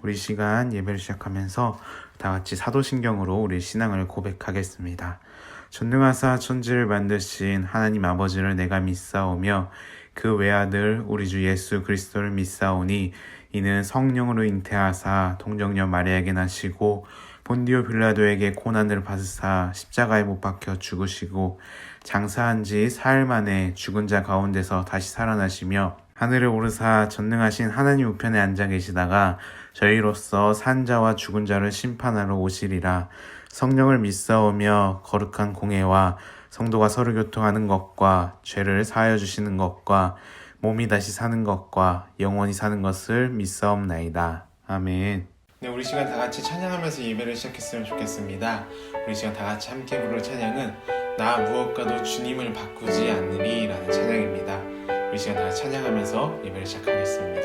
우리 시간 예배를 시작하면서 다 같이 사도신경으로 우리 신앙을 고백하겠습니다. 전능하사 천지를 만드신 하나님 아버지를 내가 믿사오며 그 외아들 우리 주 예수 그리스도를 믿사오니 이는 성령으로 잉태하사 동정녀 마리아에게 나시고 본디오 빌라도에게 고난을 받으사 십자가에 못 박혀 죽으시고 장사한 지 사흘 만에 죽은 자 가운데서 다시 살아나시며 하늘에 오르사 전능하신 하나님 우편에 앉아 계시다가 저희로서 산 자와 죽은 자를 심판하러 오시리라. 성령을 믿사오며 거룩한 공회와 성도가 서로 교통하는 것과 죄를 사하여 주시는 것과 몸이 다시 사는 것과 영원히 사는 것을 믿사옵나이다. 아멘. 네, 우리 시간 다 같이 찬양하면서 예배를 시작했으면 좋겠습니다. 우리 시간 다 같이 함께 부를 찬양은 나 무엇과도 주님을 바꾸지 않으리 라는 찬양입니다. 우리 시간 다 같이 찬양하면서 예배를 시작하겠습니다.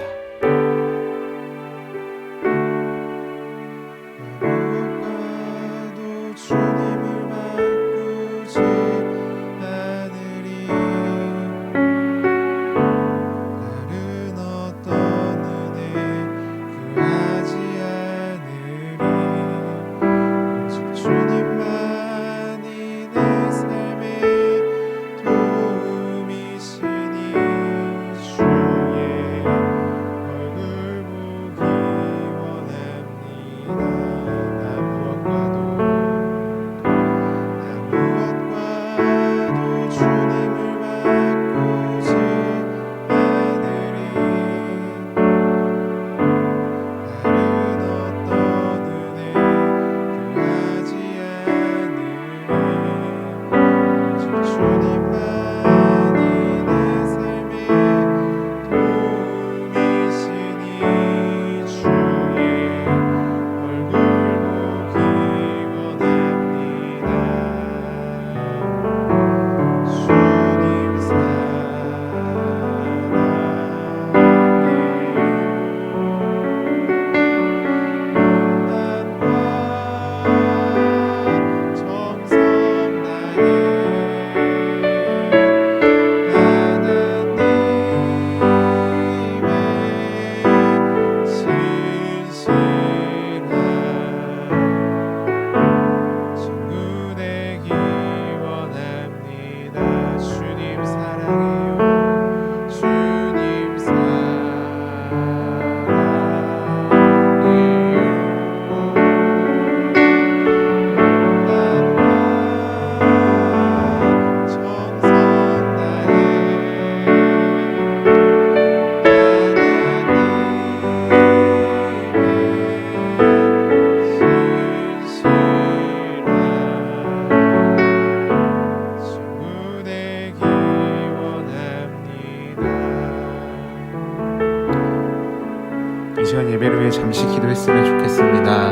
이 시간 예배를 위해 잠시 기도했으면 좋겠습니다.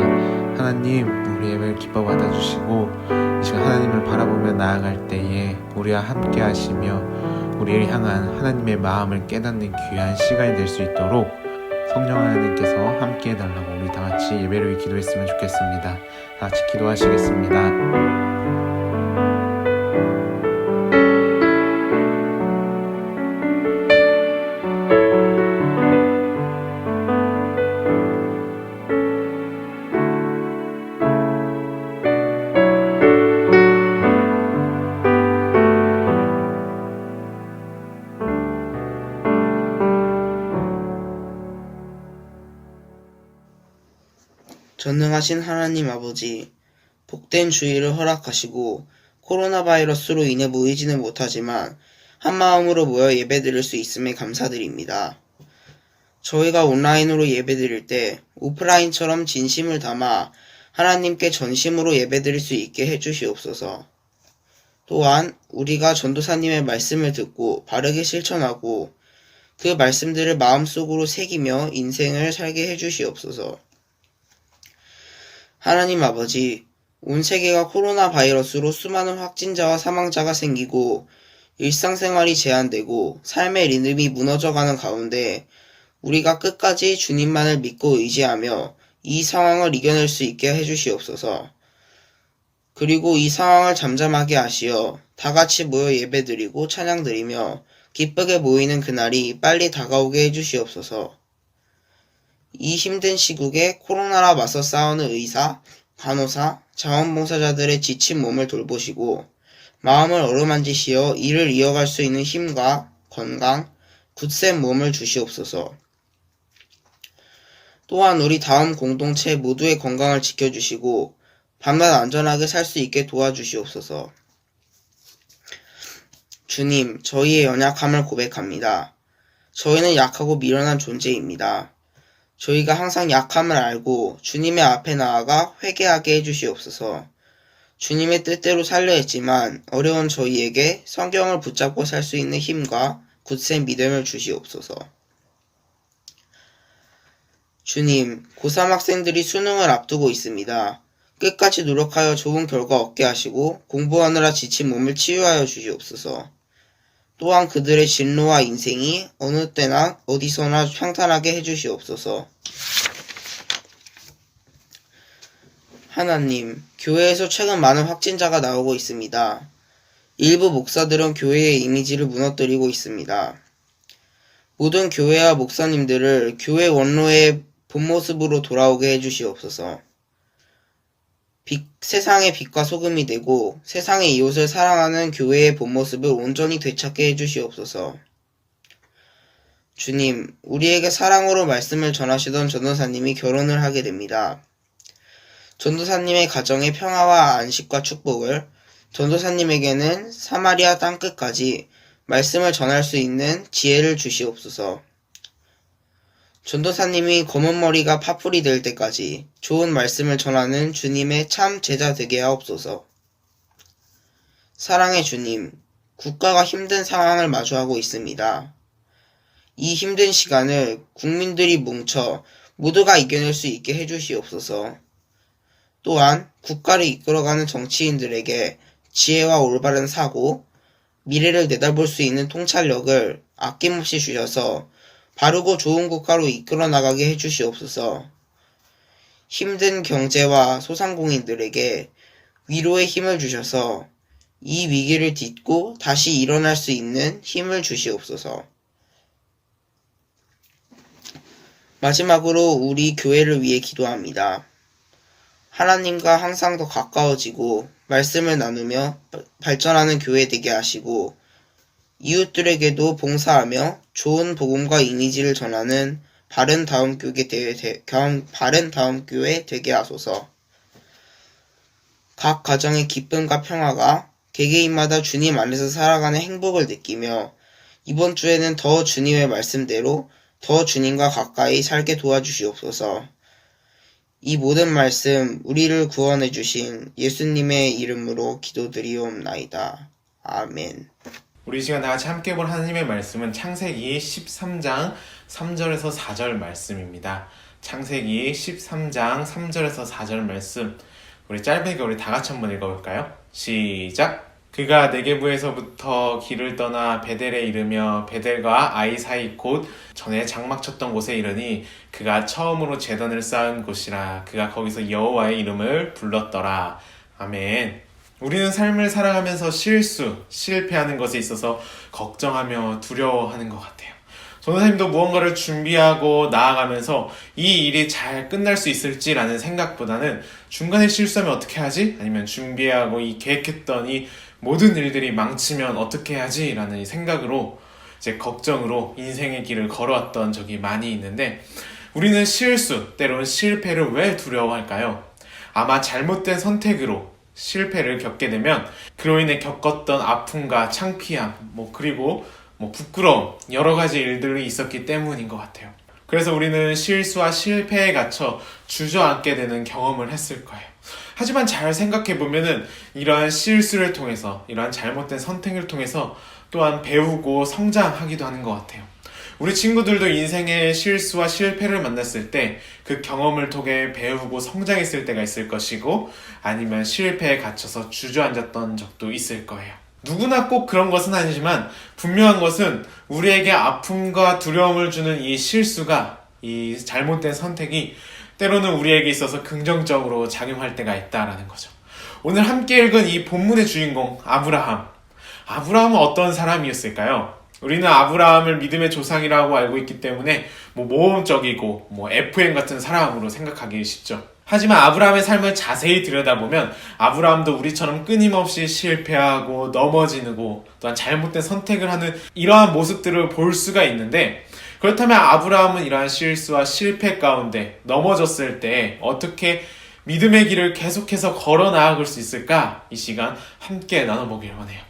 하나님, 우리 예배를 기뻐 받아주시고 이 시간 하나님을 바라보며 나아갈 때에 우리와 함께 하시며 우리를 향한 하나님의 마음을 깨닫는 귀한 시간이 될 수 있도록 성령 하나님께서 함께 해달라고 우리 다 같이 예배를 위해 기도했으면 좋겠습니다. 다 같이 기도하시겠습니다. 전능하신 하나님 아버지, 복된 주일을 허락하시고 코로나 바이러스로 인해 모이지는 못하지만 한마음으로 모여 예배드릴 수 있음에 감사드립니다. 저희가 온라인으로 예배드릴 때 오프라인처럼 진심을 담아 하나님께 전심으로 예배드릴 수 있게 해주시옵소서. 또한 우리가 전도사님의 말씀을 듣고 바르게 실천하고 그 말씀들을 마음속으로 새기며 인생을 살게 해주시옵소서. 하나님 아버지, 온 세계가 코로나 바이러스로 수많은 확진자와 사망자가 생기고 일상생활이 제한되고 삶의 리듬이 무너져가는 가운데 우리가 끝까지 주님만을 믿고 의지하며 이 상황을 이겨낼 수 있게 해주시옵소서. 그리고 이 상황을 잠잠하게 하시어 다같이 모여 예배드리고 찬양드리며 기쁘게 모이는 그날이 빨리 다가오게 해주시옵소서. 이 힘든 시국에 코로나와 맞서 싸우는 의사, 간호사, 자원봉사자들의 지친 몸을 돌보시고 마음을 어루만지시어 일을 이어갈 수 있는 힘과 건강, 굳센 몸을 주시옵소서. 또한 우리 다음 공동체 모두의 건강을 지켜주시고 밤낮 안전하게 살 수 있게 도와주시옵소서. 주님, 저희의 연약함을 고백합니다. 저희는 약하고 미련한 존재입니다. 저희가 항상 약함을 알고 주님의 앞에 나아가 회개하게 해주시옵소서. 주님의 뜻대로 살려 했지만 어려운 저희에게 성경을 붙잡고 살 수 있는 힘과 굳센 믿음을 주시옵소서. 주님, 고3 학생들이 수능을 앞두고 있습니다. 끝까지 노력하여 좋은 결과 얻게 하시고 공부하느라 지친 몸을 치유하여 주시옵소서. 또한 그들의 진로와 인생이 어느 때나 어디서나 평탄하게 해주시옵소서. 하나님, 교회에서 최근 많은 확진자가 나오고 있습니다. 일부 목사들은 교회의 이미지를 무너뜨리고 있습니다. 모든 교회와 목사님들을 교회 원로의 본 모습으로 돌아오게 해주시옵소서. 세상의 빛과 소금이 되고 세상의 이웃을 사랑하는 교회의 본 모습을 온전히 되찾게 해주시옵소서. 주님, 우리에게 사랑으로 말씀을 전하시던 전도사님이 결혼을 하게 됩니다. 전도사님의 가정의 평화와 안식과 축복을, 전도사님에게는 사마리아 땅끝까지 말씀을 전할 수 있는 지혜를 주시옵소서. 전도사님이 검은 머리가 파풀이 될 때까지 좋은 말씀을 전하는 주님의 참 제자 되게 하옵소서. 사랑의 주님, 국가가 힘든 상황을 마주하고 있습니다. 이 힘든 시간을 국민들이 뭉쳐 모두가 이겨낼 수 있게 해주시옵소서. 또한 국가를 이끌어가는 정치인들에게 지혜와 올바른 사고, 미래를 내다볼 수 있는 통찰력을 아낌없이 주셔서 바르고 좋은 국가로 이끌어 나가게 해주시옵소서. 힘든 경제와 소상공인들에게 위로의 힘을 주셔서 이 위기를 딛고 다시 일어날 수 있는 힘을 주시옵소서. 마지막으로 우리 교회를 위해 기도합니다. 하나님과 항상 더 가까워지고 말씀을 나누며 발전하는 교회 되게 하시고 이웃들에게도 봉사하며 좋은 복음과 이미지를 전하는 바른 다음 교회 되게 하소서. 각 가정의 기쁨과 평화가 개개인마다 주님 안에서 살아가는 행복을 느끼며 이번 주에는 더 주님의 말씀대로 더 주님과 가까이 살게 도와주시옵소서. 이 모든 말씀 우리를 구원해 주신 예수님의 이름으로 기도드리옵나이다. 아멘. 우리 시간 다 같이 함께 볼 하나님의 말씀은 창세기 13장 3절에서 4절 말씀입니다. 창세기 13장 3절에서 4절 말씀, 우리 짧으니까 우리 다 같이 한번 읽어볼까요? 시작! 그가 네게부에서부터 길을 떠나 베델에 이르며 베델과 아이 사이 곧 전에 장막 쳤던 곳에 이르니 그가 처음으로 제단을 쌓은 곳이라. 그가 거기서 여호와의 이름을 불렀더라. 아멘. 우리는 삶을 살아가면서 실패하는 것에 있어서 걱정하며 두려워하는 것 같아요. 전도사님도 무언가를 준비하고 나아가면서 이 일이 잘 끝날 수 있을지라는 생각보다는 중간에 실수하면 어떻게 하지? 아니면 준비하고 계획했던 이 모든 일들이 망치면 어떻게 하지? 라는 이 생각으로 이제 걱정으로 인생의 길을 걸어왔던 적이 많이 있는데, 우리는 때로는 실패를 왜 두려워할까요? 아마 잘못된 선택으로 실패를 겪게 되면 그로 인해 겪었던 아픔과 창피함, 그리고 부끄러움, 여러 가지 일들이 있었기 때문인 것 같아요. 그래서 우리는 실수와 실패에 갇혀 주저앉게 되는 경험을 했을 거예요. 하지만 잘 생각해보면은 이러한 실수를 통해서, 이러한 잘못된 선택을 통해서 또한 배우고 성장하기도 하는 것 같아요. 우리 친구들도 인생의 실수와 실패를 만났을 때 그 경험을 통해 배우고 성장했을 때가 있을 것이고, 아니면 실패에 갇혀서 주저앉았던 적도 있을 거예요. 누구나 꼭 그런 것은 아니지만 분명한 것은 우리에게 아픔과 두려움을 주는 이 실수가, 이 잘못된 선택이 때로는 우리에게 있어서 긍정적으로 작용할 때가 있다라는 거죠. 오늘 함께 읽은 이 본문의 주인공 아브라함은 어떤 사람이었을까요? 우리는 아브라함을 믿음의 조상이라고 알고 있기 때문에 모험적이고 FM 같은 사람으로 생각하기 쉽죠. 하지만 아브라함의 삶을 자세히 들여다보면 아브라함도 우리처럼 끊임없이 실패하고 넘어지고 또한 잘못된 선택을 하는 이러한 모습들을 볼 수가 있는데, 그렇다면 아브라함은 이러한 실수와 실패 가운데 넘어졌을 때 어떻게 믿음의 길을 계속해서 걸어 나아갈 수 있을까? 이 시간 함께 나눠보길 원해요.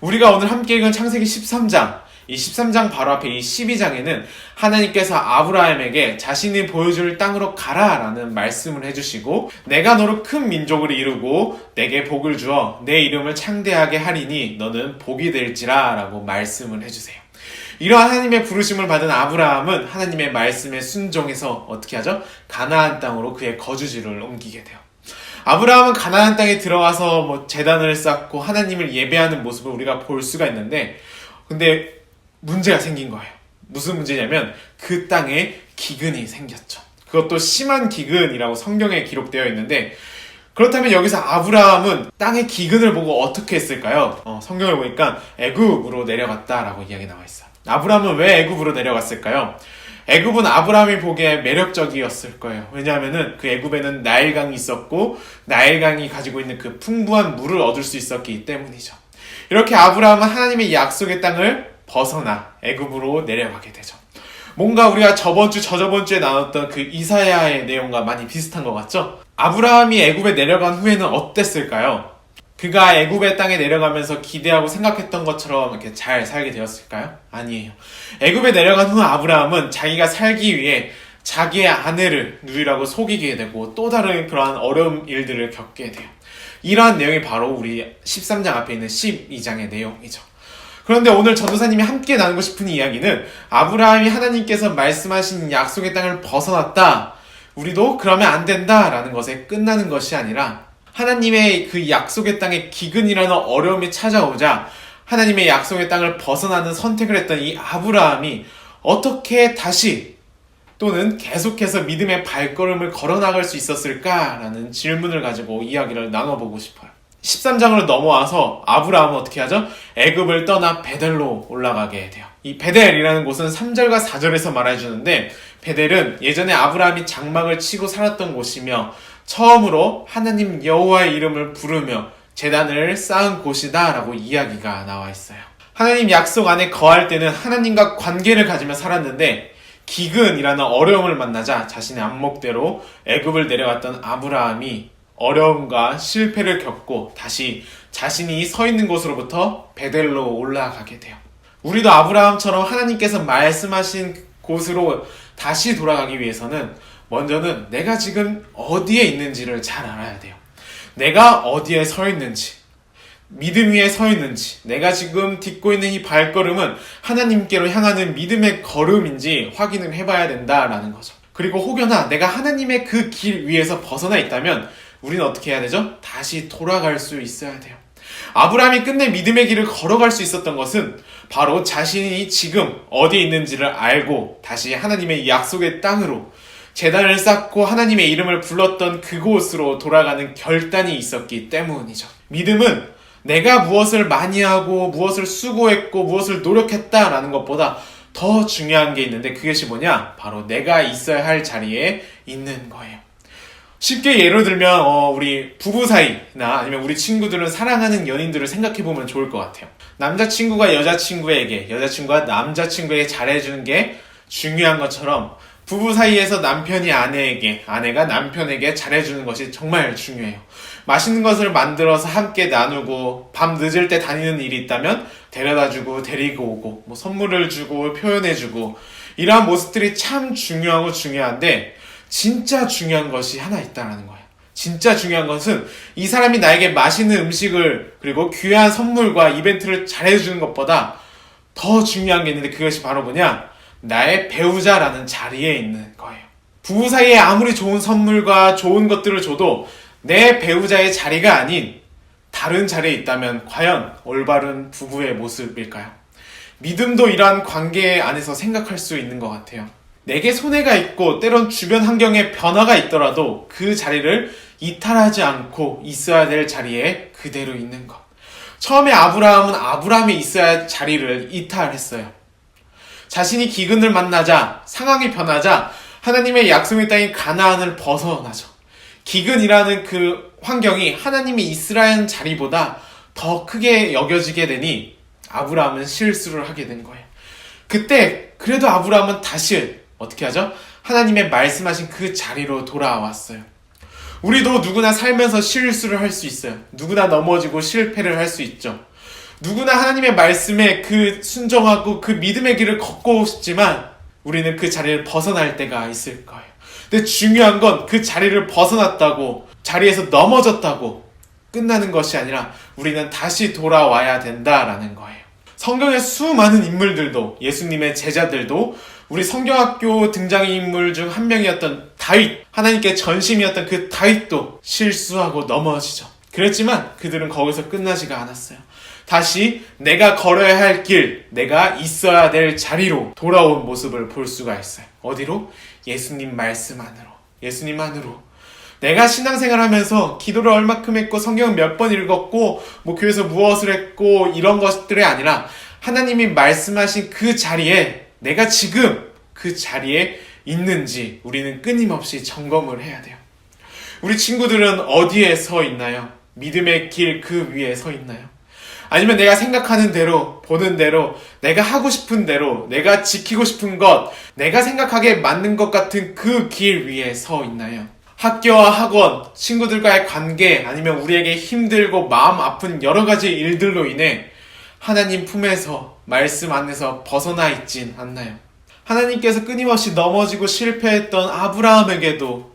우리가 오늘 함께 읽은 창세기 13장, 이 13장 바로 앞에 이 12장에는 하나님께서 아브라함에게 자신이 보여줄 땅으로 가라라는 말씀을 해주시고, 내가 너로 큰 민족을 이루고 내게 복을 주어 내 이름을 창대하게 하리니 너는 복이 될지라 라고 말씀을 해주세요. 이러한 하나님의 부르심을 받은 아브라함은 하나님의 말씀에 순종해서 어떻게 하죠? 가나안 땅으로 그의 거주지를 옮기게 돼요. 아브라함은 가나안 땅에 들어가서 제단을 쌓고 하나님을 예배하는 모습을 우리가 볼 수가 있는데, 근데 문제가 생긴 거예요. 무슨 문제냐면 그 땅에 기근이 생겼죠. 그것도 심한 기근이라고 성경에 기록되어 있는데, 그렇다면 여기서 아브라함은 땅의 기근을 보고 어떻게 했을까요? 성경을 보니까 애굽으로 내려갔다라고 이야기 나와 있어요. 아브라함은 왜 애굽으로 내려갔을까요? 애굽은 아브라함이 보기에 매력적이었을 거예요. 왜냐하면은 그 애굽에는 나일강이 있었고 나일강이 가지고 있는 그 풍부한 물을 얻을 수 있었기 때문이죠. 이렇게 아브라함은 하나님의 약속의 땅을 벗어나 애굽으로 내려가게 되죠. 뭔가 우리가 저저번 주에 나눴던 그 이사야의 내용과 많이 비슷한 것 같죠? 아브라함이 애굽에 내려간 후에는 어땠을까요? 그가 애굽의 땅에 내려가면서 기대하고 생각했던 것처럼 이렇게 잘 살게 되었을까요? 아니에요. 애굽에 내려간 후 아브라함은 자기가 살기 위해 자기의 아내를 누이라고 속이게 되고 또 다른 그러한 어려운 일들을 겪게 돼요. 이러한 내용이 바로 우리 13장 앞에 있는 12장의 내용이죠. 그런데 오늘 전도사님이 함께 나누고 싶은 이야기는 아브라함이 하나님께서 말씀하신 약속의 땅을 벗어났다, 우리도 그러면 안 된다라는 것에 끝나는 것이 아니라 하나님의 그 약속의 땅에 기근이라는 어려움이 찾아오자 하나님의 약속의 땅을 벗어나는 선택을 했던 이 아브라함이 어떻게 다시 또는 계속해서 믿음의 발걸음을 걸어나갈 수 있었을까라는 질문을 가지고 이야기를 나눠보고 싶어요. 13장으로 넘어와서 아브라함은 어떻게 하죠? 애굽을 떠나 베델로 올라가게 돼요. 이 베델이라는 곳은 3절과 4절에서 말해주는데, 베델은 예전에 아브라함이 장막을 치고 살았던 곳이며 처음으로 하나님 여호와의 이름을 부르며 제단을 쌓은 곳이다 라고 이야기가 나와 있어요. 하나님 약속 안에 거할 때는 하나님과 관계를 가지며 살았는데, 기근이라는 어려움을 만나자 자신의 안목대로 애굽을 내려갔던 아브라함이 어려움과 실패를 겪고 다시 자신이 서 있는 곳으로부터 베델로 올라가게 돼요. 우리도 아브라함처럼 하나님께서 말씀하신 곳으로 다시 돌아가기 위해서는 먼저는 내가 지금 어디에 있는지를 잘 알아야 돼요. 내가 어디에 서 있는지, 믿음 위에 서 있는지, 내가 지금 딛고 있는 이 발걸음은 하나님께로 향하는 믿음의 걸음인지 확인을 해봐야 된다라는 거죠. 그리고 혹여나 내가 하나님의 그 길 위에서 벗어나 있다면 우리는 어떻게 해야 되죠? 다시 돌아갈 수 있어야 돼요. 아브라함이 끝내 믿음의 길을 걸어갈 수 있었던 것은 바로 자신이 지금 어디에 있는지를 알고 다시 하나님의 약속의 땅으로 제단을 쌓고 하나님의 이름을 불렀던 그곳으로 돌아가는 결단이 있었기 때문이죠. 믿음은 내가 무엇을 많이 하고 무엇을 수고했고 무엇을 노력했다라는 것보다 더 중요한 게 있는데, 그것이 뭐냐? 바로 내가 있어야 할 자리에 있는 거예요. 쉽게 예를 들면 우리 부부 사이나 아니면 우리 친구들은 사랑하는 연인들을 생각해보면 좋을 것 같아요. 남자친구가 여자친구에게, 여자친구가 남자친구에게 잘해주는 게 중요한 것처럼 부부 사이에서 남편이 아내에게, 아내가 남편에게 잘해주는 것이 정말 중요해요. 맛있는 것을 만들어서 함께 나누고 밤 늦을 때 다니는 일이 있다면 데려다주고 데리고 오고 선물을 주고 표현해주고, 이러한 모습들이 참 중요하고 중요한데, 진짜 중요한 것이 하나 있다는 거예요. 진짜 중요한 것은 이 사람이 나에게 맛있는 음식을 그리고 귀한 선물과 이벤트를 잘해주는 것보다 더 중요한 게 있는데, 그것이 바로 뭐냐? 나의 배우자라는 자리에 있는 거예요. 부부 사이에 아무리 좋은 선물과 좋은 것들을 줘도 내 배우자의 자리가 아닌 다른 자리에 있다면 과연 올바른 부부의 모습일까요? 믿음도 이러한 관계 안에서 생각할 수 있는 것 같아요. 내게 손해가 있고 때론 주변 환경에 변화가 있더라도 그 자리를 이탈하지 않고 있어야 될 자리에 그대로 있는 것. 처음에 아브라함은 아브라함이 있어야 할 자리를 이탈했어요. 자신이 기근을 만나자, 상황이 변하자 하나님의 약속의 땅인 가나안을 벗어나죠. 기근이라는 그 환경이 하나님이 이스라엘 자리보다 더 크게 여겨지게 되니 아브라함은 실수를 하게 된 거예요. 그때 그래도 아브라함은 다시 어떻게 하죠? 하나님의 말씀하신 그 자리로 돌아왔어요. 우리도 누구나 살면서 실수를 할 수 있어요. 누구나 넘어지고 실패를 할 수 있죠. 누구나 하나님의 말씀에 그 순종하고 그 믿음의 길을 걷고 싶지만 우리는 그 자리를 벗어날 때가 있을 거예요. 근데 중요한 건 그 자리를 벗어났다고, 자리에서 넘어졌다고 끝나는 것이 아니라 우리는 다시 돌아와야 된다라는 거예요. 성경의 수많은 인물들도, 예수님의 제자들도, 우리 성경학교 등장인물 중 한 명이었던 다윗, 하나님께 전심이었던 그 다윗도 실수하고 넘어지죠. 그랬지만 그들은 거기서 끝나지가 않았어요. 다시 내가 걸어야 할 길, 내가 있어야 될 자리로 돌아온 모습을 볼 수가 있어요. 어디로? 예수님 말씀 안으로. 예수님 안으로. 내가 신앙생활하면서 기도를 얼마큼 했고 성경을 몇 번 읽었고 뭐 교회에서 무엇을 했고 이런 것들이 아니라 하나님이 말씀하신 그 자리에 내가 지금 그 자리에 있는지 우리는 끊임없이 점검을 해야 돼요. 우리 친구들은 어디에 서 있나요? 믿음의 길 그 위에 서 있나요? 아니면 내가 생각하는 대로, 보는 대로, 내가 하고 싶은 대로, 내가 지키고 싶은 것, 내가 생각하기에 맞는 것 같은 그 길 위에 서 있나요? 학교와 학원, 친구들과의 관계, 아니면 우리에게 힘들고 마음 아픈 여러 가지 일들로 인해 하나님 품에서, 말씀 안에서 벗어나 있진 않나요? 하나님께서 끊임없이 넘어지고 실패했던 아브라함에게도,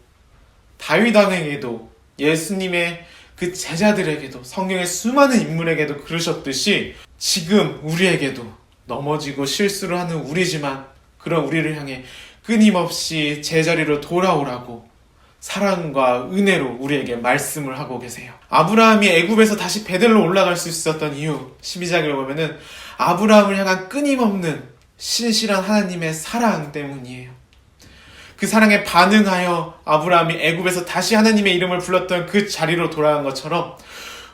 다윗 왕에게도, 예수님의 그 제자들에게도, 성경의 수많은 인물에게도 그러셨듯이 지금 우리에게도 넘어지고 실수를 하는 우리지만 그런 우리를 향해 끊임없이 제자리로 돌아오라고 사랑과 은혜로 우리에게 말씀을 하고 계세요. 아브라함이 애굽에서 다시 베들로 올라갈 수 있었던 이유, 12장을 보면은 아브라함을 향한 끊임없는 신실한 하나님의 사랑 때문이에요. 그 사랑에 반응하여 아브라함이 애굽에서 다시 하나님의 이름을 불렀던 그 자리로 돌아간 것처럼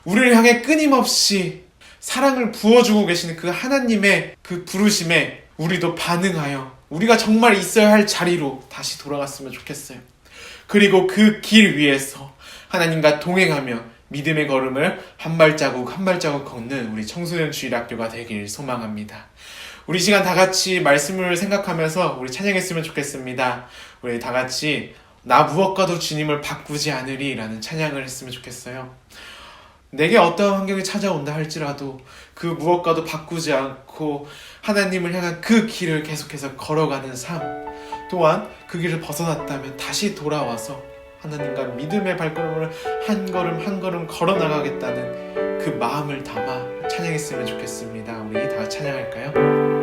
우리를 향해 끊임없이 사랑을 부어주고 계시는 그 하나님의 그 부르심에 우리도 반응하여 우리가 정말 있어야 할 자리로 다시 돌아갔으면 좋겠어요. 그리고 그 길 위에서 하나님과 동행하며 믿음의 걸음을 한 발자국 한 발자국 걷는 우리 청소년 주일학교가 되길 소망합니다. 우리 시간 다 같이 말씀을 생각하면서 우리 찬양했으면 좋겠습니다. 우리 다 같이 나 무엇과도 주님을 바꾸지 않으리 라는 찬양을 했으면 좋겠어요. 내게 어떠한 환경이 찾아온다 할지라도 그 무엇과도 바꾸지 않고 하나님을 향한 그 길을 계속해서 걸어가는 삶, 또한 그 길을 벗어났다면 다시 돌아와서 하나님과 믿음의 발걸음을 한 걸음 한 걸음 걸어 나가겠다는 그 마음을 담아 찬양했으면 좋겠습니다. 우리 다 찬양할까요?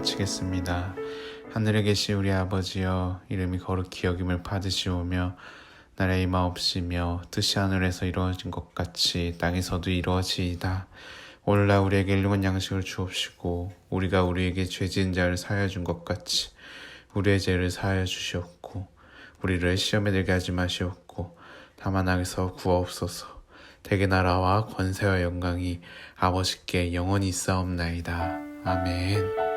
마치겠습니다. 하늘에 계신 우리 아버지여, 이름이 거룩히 여김을 받으시오며 나라의 마옵시며 뜻이 하늘에서 이루어진 것 같이 땅에서도 이루어지이다. 오늘날 우리에게 일용할 양식을 주옵시고 우리가 우리에게 죄 지은 자를 사하여 준 것 같이 우리의 죄를 사하여 주시옵고 우리를 시험에 들게 하지 마시옵고 다만 악에서 구하옵소서. 대개 나라와 권세와 영광이 아버지께 영원히 있사옵나이다. 아멘.